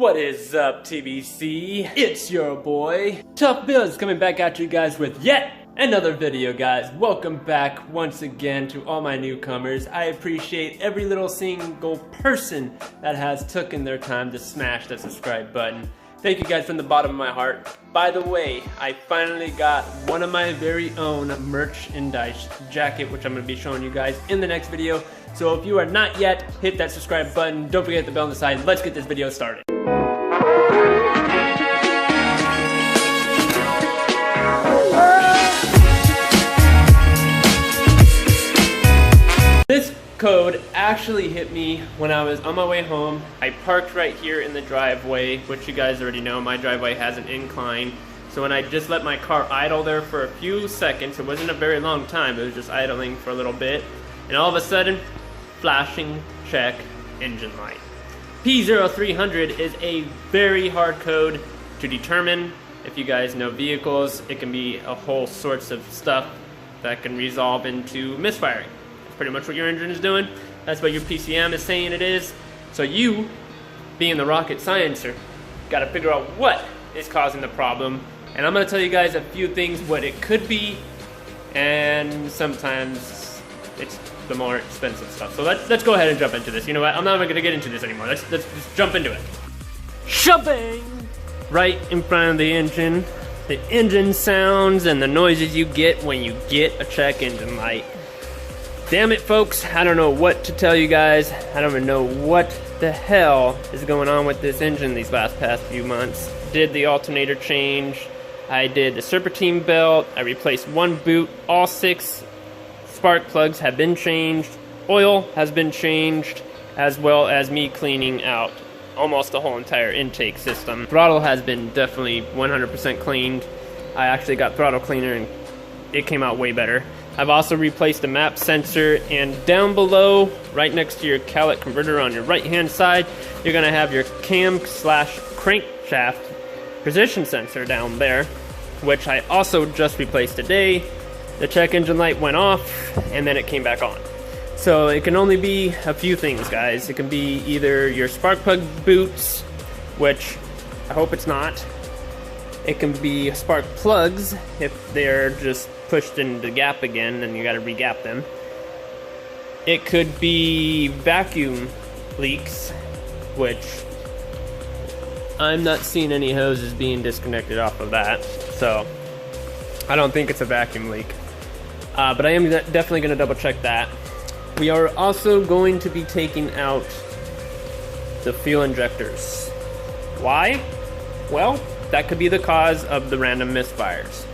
What is up, TBC? It's your boy, Tough Bills, coming back at you guys with yet another video, guys. Welcome back once again to all my newcomers. I appreciate every little single person that has taken their time to smash the subscribe button. Thank you guys from the bottom of my heart. By the way, I finally got one of my very own merchandise jacket, which I'm going to be showing you guys in the next video. So if you are not yet, hit that subscribe button. Don't forget the bell on the side. Let's get this video started. This code actually hit me when I was on my way home. I parked right here in the driveway, which you guys already know, my driveway has an incline. So when I just let my car idle there for a few seconds, it wasn't a very long time, it was just idling for a little bit, and all of a sudden, flashing check engine light. P0300 is a very hard code to determine. If you guys know vehicles, it can be a whole sorts of stuff that can resolve into misfiring. That's pretty much what your engine is doing. That's what your PCM is saying it is. So you, being the rocket sciencer, gotta figure out what is causing the problem. And I'm gonna tell you guys a few things what it could be, and sometimes it's the more expensive stuff. So let's go ahead and jump into this. You know what? I'm not even gonna get into this anymore. Let's just jump into it. Shoving right in front of the engine sounds and the noises you get when you get a check engine light. Damn it, folks, I don't know what to tell you guys. I don't even know what the hell is going on with this engine these past few months. Did the alternator change, I did the serpentine belt, I replaced one boot, all 6 spark plugs have been changed, oil has been changed, as well as me cleaning out almost the whole entire intake system. Throttle has been definitely 100% cleaned. I actually got throttle cleaner and it came out way better. I've also replaced the map sensor, and down below, right next to your cowlet converter on your right hand side, you're gonna have your crankshaft position sensor down there, which I also just replaced today. The check engine light went off and then it came back on. So it can only be a few things, guys. It can be either your spark plug boots, which I hope it's not. It can be spark plugs if they're just pushed into the gap again, then you gotta re-gap them. It could be vacuum leaks, which I'm not seeing any hoses being disconnected off of that, so I don't think it's a vacuum leak. But I am definitely gonna double check that. We are also going to be taking out the fuel injectors. Why? Well, that could be the cause of the random misfires.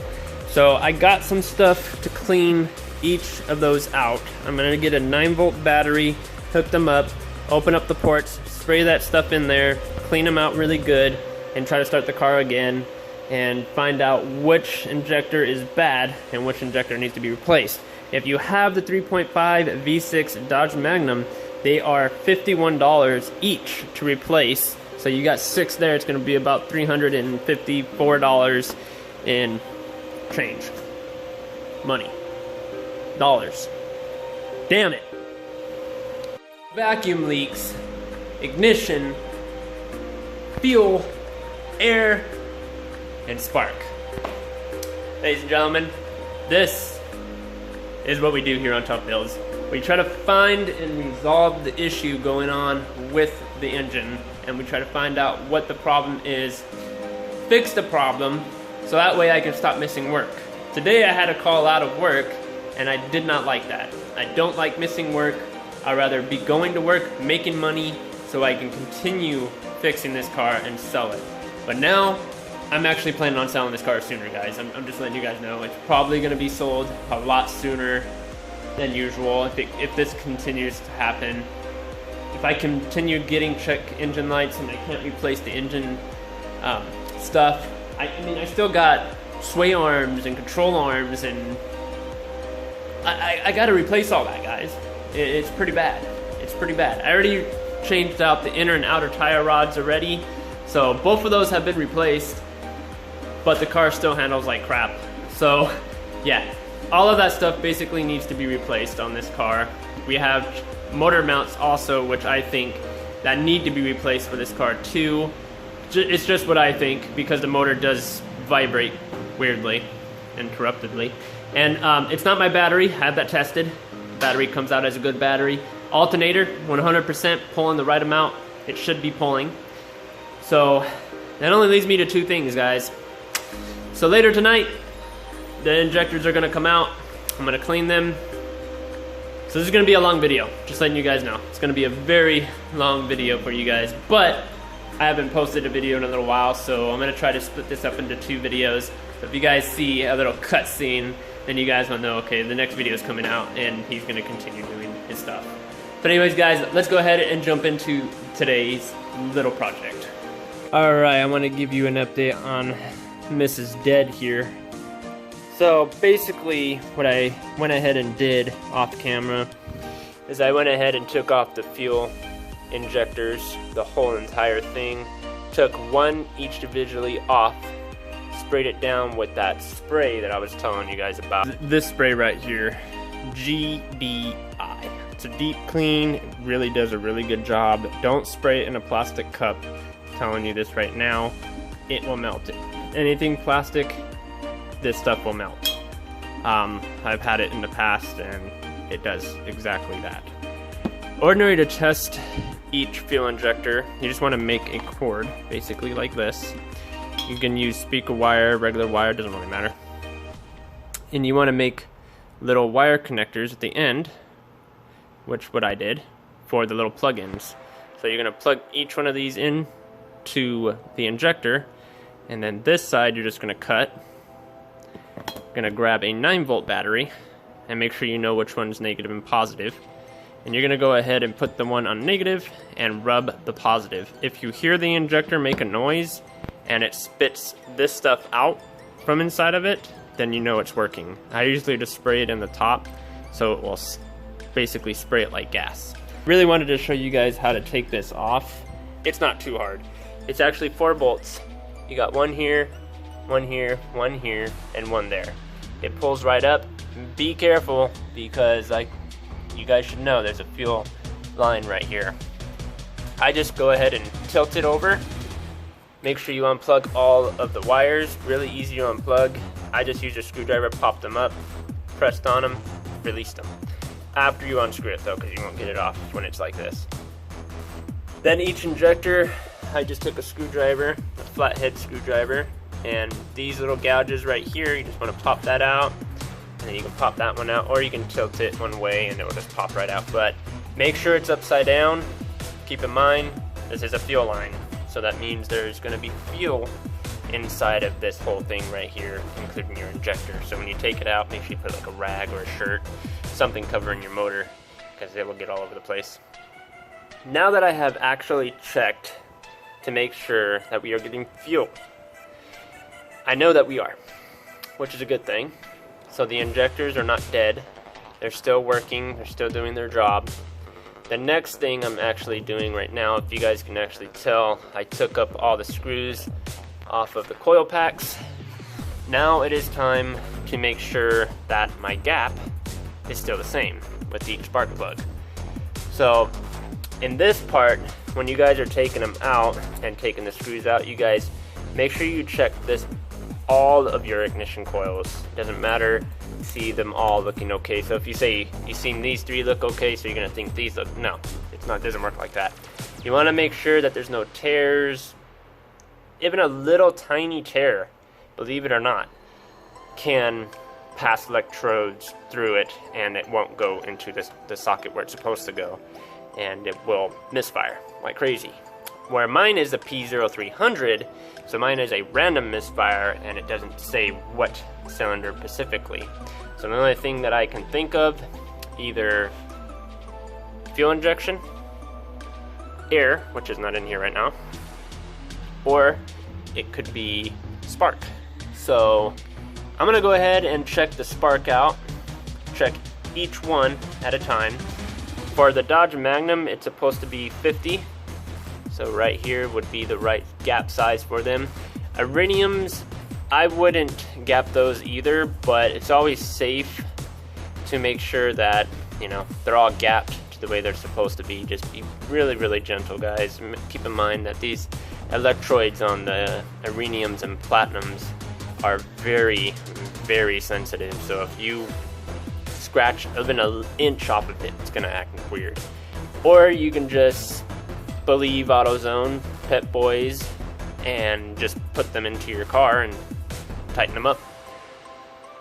So I got some stuff to clean each of those out. I'm gonna get a 9-volt battery, hook them up, open up the ports, spray that stuff in there, clean them out really good, and try to start the car again and find out which injector is bad and which injector needs to be replaced. If you have the 3.5 V6 Dodge Magnum, they are $51 each to replace. So you got 6 there, it's gonna be about $354 in change. Money. Dollars. Damn it. Vacuum leaks, ignition, fuel, air, and spark. Ladies and gentlemen, this is what we do here on Tough Bills. We try to find and resolve the issue going on with the engine, and we try to find out what the problem is, fix the problem, so that way I can stop missing work. Today I had to call out of work, and I did not like that. I don't like missing work. I'd rather be going to work, making money, so I can continue fixing this car and sell it. But now, I'm actually planning on selling this car sooner, guys. I'm just letting you guys know. It's probably gonna be sold a lot sooner than usual if this continues to happen. If I continue getting check engine lights and I can't replace the engine stuff, I mean, I still got sway arms and control arms, and I gotta replace all that, guys. It's pretty bad. It's pretty bad. I already changed out the inner and outer tire rods already, so both of those have been replaced, but the car still handles like crap. So yeah, all of that stuff basically needs to be replaced on this car. We have motor mounts also, which I think that need to be replaced for this car too. It's just what I think, because the motor does vibrate weirdly and corruptedly. And it's not my battery. I have that tested. Battery comes out as a good battery. Alternator, 100% pulling the right amount. It should be pulling. So that only leads me to two things, guys. So later tonight, the injectors are gonna come out. I'm gonna clean them. So this is gonna be a long video, just letting you guys know. It's gonna be a very long video for you guys, but I haven't posted a video in a little while, so I'm gonna try to split this up into 2 videos. So if you guys see a little cutscene, then you guys will know, okay, the next video is coming out and he's gonna continue doing his stuff. But anyways, guys, let's go ahead and jump into today's little project. All right, I wanna give you an update on Mrs. Dead here. So basically, what I went ahead and did off camera is I went ahead and took off the fuel injectors, the whole entire thing, took one each individually off, sprayed it down with that spray that I was telling you guys about. This spray right here, GDI. It's a deep clean, it really does a really good job. Don't spray it in a plastic cup. I'm telling you this right now, it will melt it. Anything plastic, this stuff will melt. I've had it in the past and it does exactly that. Ordinary to test each fuel injector, you just want to make a cord, basically like this. You can use speaker wire, regular wire, doesn't really matter. And you want to make little wire connectors at the end, which what I did, for the little plug-ins. So you're going to plug each one of these in to the injector, and then this side you're just going to cut. Gonna grab a 9-volt battery and make sure you know which one's negative and positive. And you're gonna go ahead and put the one on negative and rub the positive. If you hear the injector make a noise and it spits this stuff out from inside of it, then you know it's working. I usually just spray it in the top so it will basically spray it like gas. Really wanted to show you guys how to take this off. It's not too hard. It's actually 4 bolts. You got one here, one here, one here, and one there. It pulls right up. Be careful, because like you guys should know, there's a fuel line right here. I just go ahead and tilt it over. Make sure you unplug all of the wires. Really easy to unplug. I just use a screwdriver, pop them up, pressed on them, released them. After you unscrew it though, because you won't get it off when it's like this. Then each injector, I just took a screwdriver, a flathead screwdriver, and these little gouges right here, you just want to pop that out, and then you can pop that one out, or you can tilt it one way and it will just pop right out. But make sure it's upside down. Keep in mind, this is a fuel line, so that means there's going to be fuel inside of this whole thing right here, including your injector. So when you take it out, make sure you put like a rag or a shirt, something covering your motor, because it will get all over the place. Now that I have actually checked to make sure that we are getting fuel, I know that we are, which is a good thing. So the injectors are not dead. They're still working. They're still doing their job. The next thing I'm actually doing right now, if you guys can actually tell, I took up all the screws off of the coil packs. Now it is time to make sure that my gap is still the same with each spark plug. So in this part, when you guys are taking them out and taking the screws out, you guys make sure you check all of your ignition coils. Doesn't matter, see them all looking okay. So if you say you've seen these 3 look okay, so you're gonna think these look, no, it's not, doesn't work like that. You wanna make sure that there's no tears. Even a little tiny tear, believe it or not, can pass electrodes through it and it won't go into the socket where it's supposed to go, and it will misfire like crazy. Where mine is a P0300, so mine is a random misfire and it doesn't say what cylinder specifically. So the only thing that I can think of, either fuel injection, air, which is not in here right now, or it could be spark. So I'm gonna go ahead and check the spark out, check each one at a time. For the Dodge Magnum, it's supposed to be 50. So right here would be the right gap size for them. Iridiums, I wouldn't gap those either, but it's always safe to make sure that, you know, they're all gapped to the way they're supposed to be. Just be really, really gentle, guys. Keep in mind that these electrodes on the ireniums and platinums are very, very sensitive. So if you scratch even an inch off of it, it's gonna act weird. Or you can just believe AutoZone, Pet Boys, and just put them into your car and tighten them up.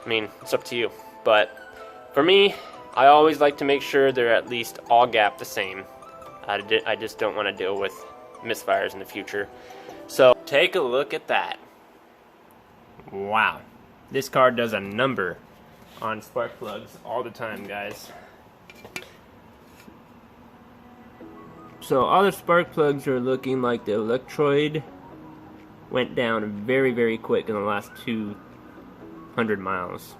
I mean, it's up to you. But for me, I always like to make sure they're at least all gapped the same. I just don't want to deal with misfires in the future. So take a look at that. Wow, this car does a number on spark plugs all the time, guys. So all the spark plugs are looking like the electrode went down very, very quick in the last 200 miles.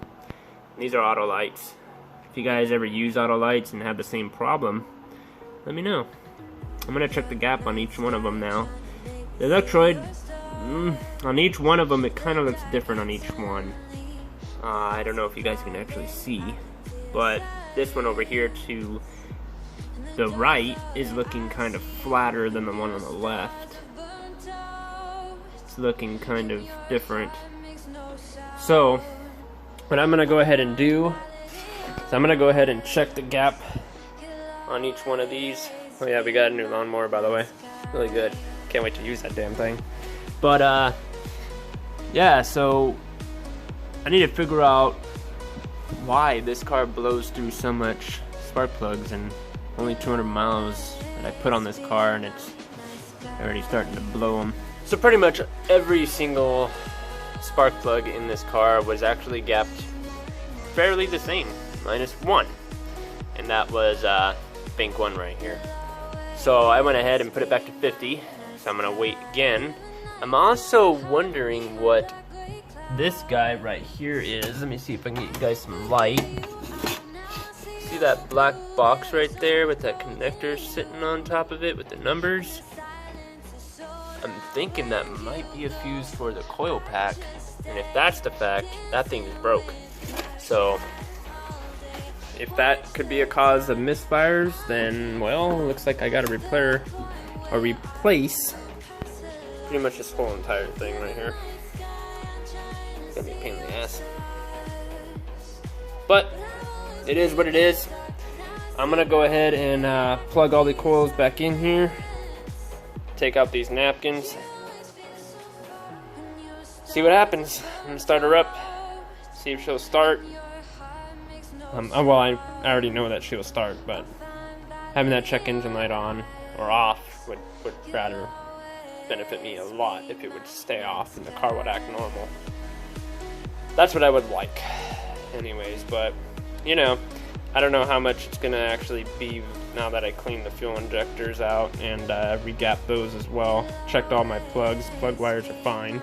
These are auto lights. If you guys ever use auto lights and have the same problem, let me know. I'm gonna check the gap on each one of them now. The electrode, on each one of them, it kind of looks different on each one. I don't know if you guys can actually see, but this one over here to the right is looking kind of flatter than the one on the left. It's looking kind of different. So what I'm gonna go ahead and do is I'm gonna go ahead and check the gap on each one of these. Oh yeah, we got a new lawnmower, by the way. Really good. Can't wait to use that damn thing. But yeah, so I need to figure out why this car blows through so much spark plugs, and only 200 miles that I put on this car and it's already starting to blow them. So pretty much every single spark plug in this car was actually gapped fairly the same, minus one, and that was bank one right here. So I went ahead and put it back to 50, so I'm gonna wait again. I'm also wondering what this guy right here is. Let me see if I can get you guys some light. See that black box right there with that connector sitting on top of it with the numbers? I'm thinking that might be a fuse for the coil pack, and if that's the fact, that thing is broke. So if that could be a cause of misfires, then, well, looks like I gotta replace pretty much this whole entire thing right here. It's gonna be a pain in the ass. But it is what it is. I'm gonna go ahead and plug all the coils back in here. Take out these napkins. See what happens. I'm gonna start her up. See if she'll start. Well, I already know that she'll start, but having that check engine light on or off would rather benefit me a lot if it would stay off and the car would act normal. That's what I would like anyways, but you know, I don't know how much it's gonna actually be now that I cleaned the fuel injectors out and re-gapped those as well. Checked all my plugs. Plug wires are fine.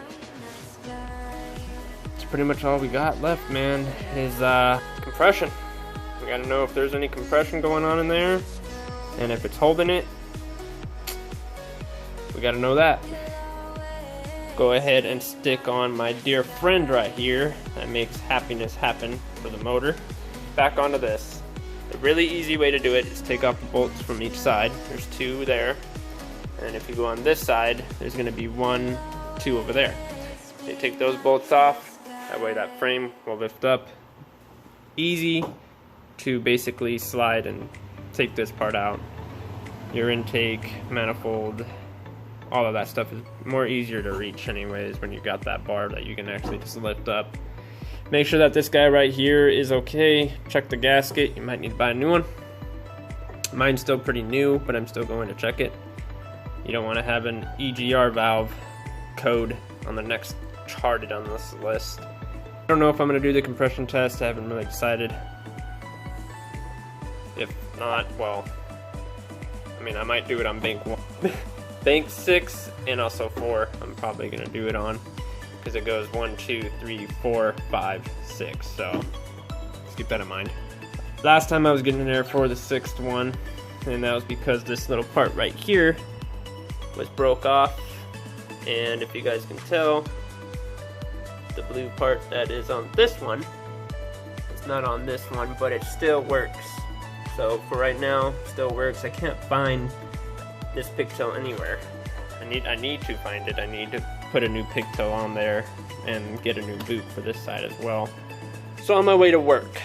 Pretty much all we got left, man, is compression. We gotta know if there's any compression going on in there, and if it's holding it, we gotta know that. Go ahead and stick on my dear friend right here that makes happiness happen for the motor. Back onto this. The really easy way to do it is take off the bolts from each side. There's two there, and if you go on this side, there's gonna be 1, 2 over there. So you take those bolts off. That way that frame will lift up. Easy to basically slide and take this part out. Your intake, manifold, all of that stuff is more easier to reach anyways when you got that bar that you can actually just lift up. Make sure that this guy right here is okay. Check the gasket. You might need to buy a new one. Mine's still pretty new, but I'm still going to check it. You don't want to have an EGR valve code on the next charted on this list. I don't know if I'm going to do the compression test. I haven't really decided. If not, well, I mean, I might do it on bank 1. Bank 6 and also 4 I'm probably going to do it on, because it goes 1, 2, 3, 4, 5, 6, so let's keep that in mind. Last time I was getting in there for the 6th one, and that was because this little part right here was broke off, and if you guys can tell, the blue part that is on this one, it's not on this one, but it still works. So for right now, it still works. I can't find this pigtail anywhere. I need to find it. I need to put a new pigtail on there and get a new boot for this side as well. So on my way to work,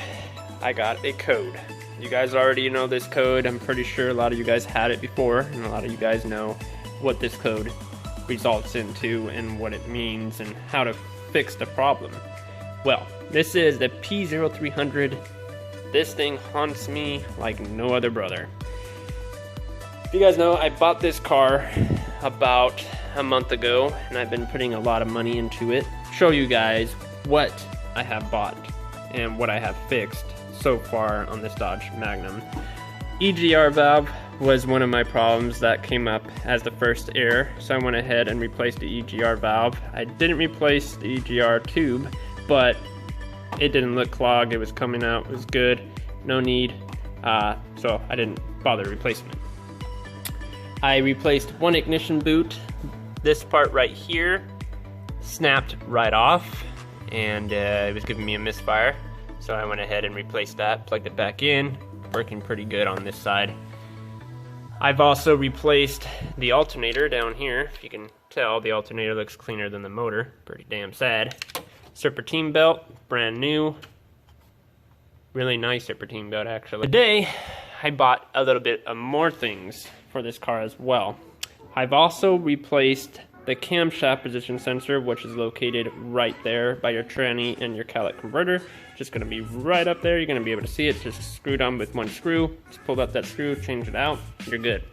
I got a code. You guys already know this code. I'm pretty sure a lot of you guys had it before, and a lot of you guys know what this code results into and what it means and how to fix the problem. Well, this is the P0300. This thing haunts me like no other brother. If you guys know, I bought this car about a month ago, and I've been putting a lot of money into it. Show you guys what I have bought and what I have fixed so far on this Dodge Magnum. EGR valve was one of my problems that came up as the first error, so I went ahead and replaced the EGR valve. I didn't replace the EGR tube, but it didn't look clogged. It was coming out, it was good, no need, so I didn't bother replacing it. I replaced one ignition boot. This part right here snapped right off, and it was giving me a misfire. So I went ahead and replaced that, plugged it back in, working pretty good on this side. I've also replaced the alternator down here. If you can tell, the alternator looks cleaner than the motor. Pretty damn sad. Serpentine belt, brand new. Really nice serpentine belt, actually. Today, I bought a little bit of more things for this car as well. I've also replaced the camshaft position sensor, which is located right there by your tranny and your catalytic converter. Just gonna be right up there. You're gonna be able to see it. Just screwed on with one screw. Just pulled out that screw, change it out, you're good.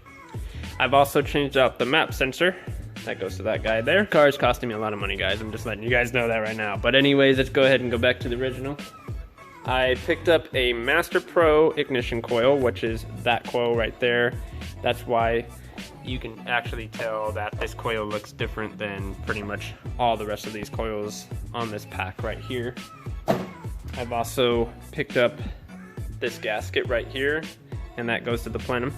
I've also changed out the map sensor. That goes to that guy there. Car is costing me a lot of money, guys. I'm just letting you guys know that right now. But anyways, let's go ahead and go back to the original. I picked up a Master Pro ignition coil, which is that coil right there. That's why you can actually tell that this coil looks different than pretty much all the rest of these coils on this pack right here. I've also picked up this gasket right here, and that goes to the plenum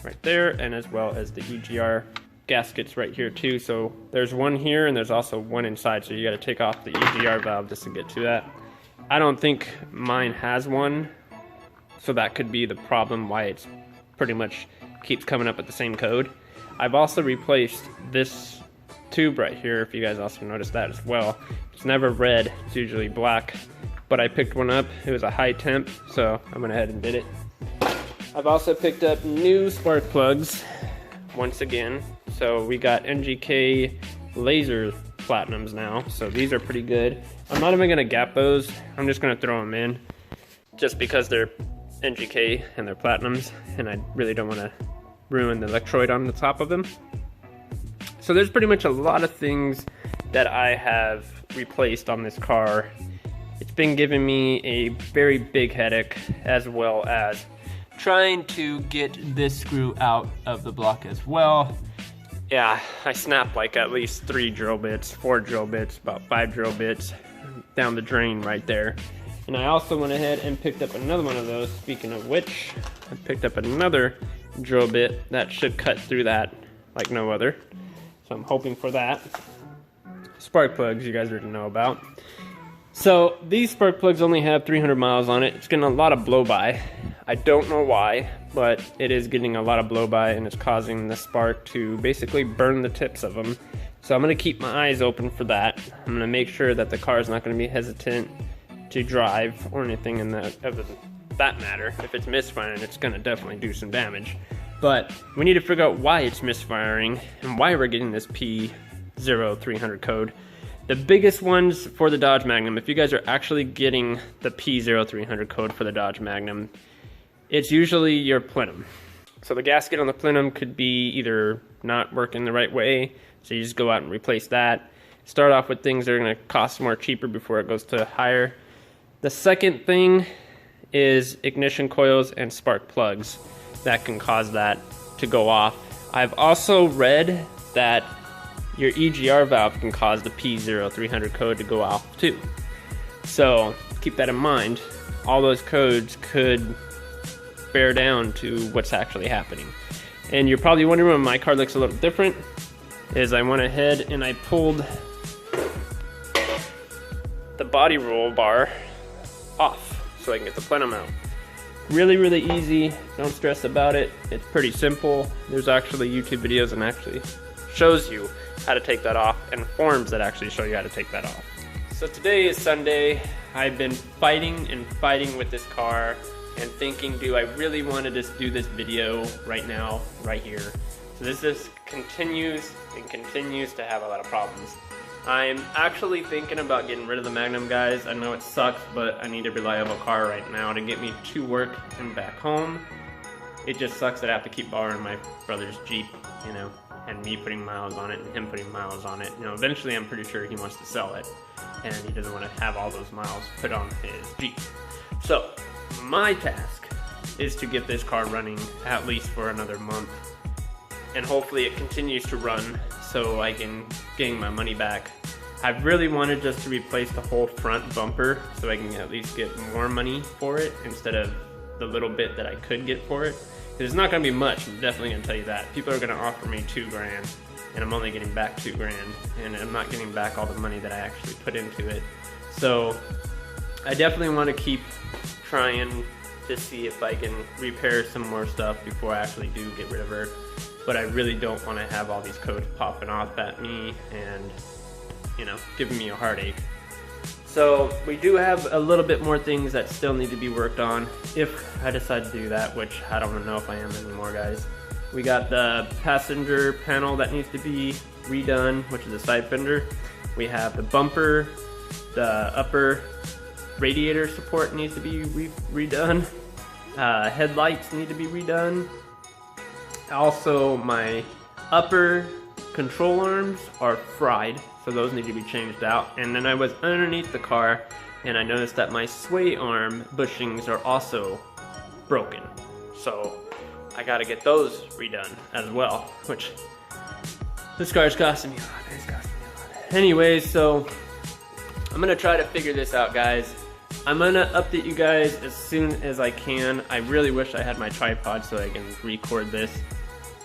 right there, and as well as the EGR gaskets right here too. So there's one here and there's also one inside, so you got to take off the EGR valve just to get to that. I don't think mine has one, so that could be the problem why it's pretty much keeps coming up with the same code. I've also replaced this tube right here, if you guys also noticed that as well. It's never red, it's usually black, but I picked one up. It was a high temp, so I went ahead and did it. I've also picked up new spark plugs once again. So we got NGK laser platinums now, so these are pretty good. I'm not even gonna gap those, I'm just gonna throw them in just because they're NGK and they're platinums, and I really don't want to ruin the electrode on the top of them. So there's pretty much a lot of things that I have replaced on this car. It's been giving me a very big headache, as well as trying to get this screw out of the block as well. Yeah, I snapped like at least 3 drill bits, 4 drill bits, about 5 drill bits down the drain right there. And I also went ahead and picked up another one of those. Speaking of which, I picked up another drill bit that should cut through that like no other. So I'm hoping for that. Spark plugs, you guys already know about. So these spark plugs only have 300 miles on it. It's getting a lot of blow by. I don't know why, but it is getting a lot of blow by, and it's causing the spark to basically burn the tips of them. So I'm gonna keep my eyes open for that. I'm gonna make sure that the car is not gonna be hesitant to drive or anything in that matter. If it's misfiring, it's gonna definitely do some damage. But we need to figure out why it's misfiring and why we're getting this P0300 code. The biggest ones for the Dodge Magnum, if you guys are actually getting the P0300 code for the Dodge Magnum, it's usually your plenum. So the gasket on the plenum could be either not working the right way, so you just go out and replace that. Start off with things that are gonna cost more cheaper before it goes to higher. The second thing is ignition coils and spark plugs that can cause that to go off. I've also read that your EGR valve can cause the P0300 code to go off too. So keep that in mind. All those codes could bear down to what's actually happening. And you're probably wondering why my car looks a little different, is I went ahead and I pulled the body roll bar off so I can get the plenum out. Really, really easy. Don't stress about it. It's pretty simple. There's actually YouTube videos on actually shows you how to take that off, and forms that actually show you how to take that off. So today is Sunday. I've been fighting and fighting with this car and thinking, do I really want to just do this video right now, right here? So this just continues and continues to have a lot of problems. I'm actually thinking about getting rid of the Magnum, guys. I know it sucks, but I need a reliable car right now to get me to work and back home. It just sucks that I have to keep borrowing my brother's Jeep, you know, and me putting miles on it and him putting miles on it. You know, eventually I'm pretty sure he wants to sell it, and he doesn't want to have all those miles put on his Jeep. So my task is to get this car running at least for another month, and hopefully it continues to run so I can gain my money back. I really wanted just to replace the whole front bumper so I can at least get more money for it instead of the little bit that I could get for it. It's not gonna be much, I'm definitely gonna tell you that. People are gonna offer me $2 grand, and I'm only getting back $2 grand, and I'm not getting back all the money that I actually put into it. So I definitely wanna keep trying to see if I can repair some more stuff before I actually do get rid of her. But I really don't want to have all these codes popping off at me and, you know, giving me a heartache. So we do have a little bit more things that still need to be worked on if I decide to do that, which I don't know if I am anymore, guys. We got the passenger panel that needs to be redone, which is a side fender. We have the bumper, the upper radiator support needs to be redone. Headlights need to be redone. Also, my upper control arms are fried, so those need to be changed out. And then I was underneath the car, and I noticed that my sway arm bushings are also broken. So I gotta get those redone as well, which this car's costing me a lot. It's costing me a lot. Anyways, so I'm gonna try to figure this out, guys. I'm gonna update you guys as soon as I can. I really wish I had my tripod so I can record this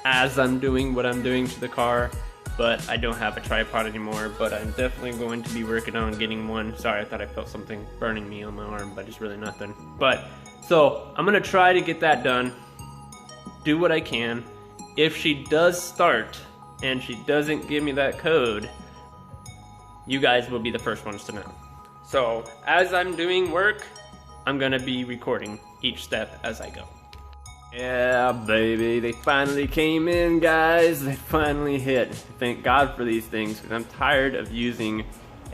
as I'm doing what I'm doing to the car, but I don't have a tripod anymore, but I'm definitely going to be working on getting one. Sorry, I thought I felt something burning me on my arm, but it's really nothing. But, so, I'm gonna try to get that done, do what I can. If she does start, and she doesn't give me that code, you guys will be the first ones to know. So, as I'm doing work, I'm gonna be recording each step as I go. Yeah, baby, they finally came in, guys. They finally hit. Thank God for these things, because I'm tired of using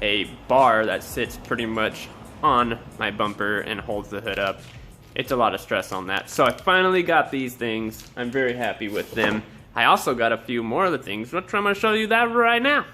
a bar that sits pretty much on my bumper and holds the hood up. It's a lot of stress on that. So I finally got these things. I'm very happy with them. I also got a few more of the things, which I'm gonna show you that right now.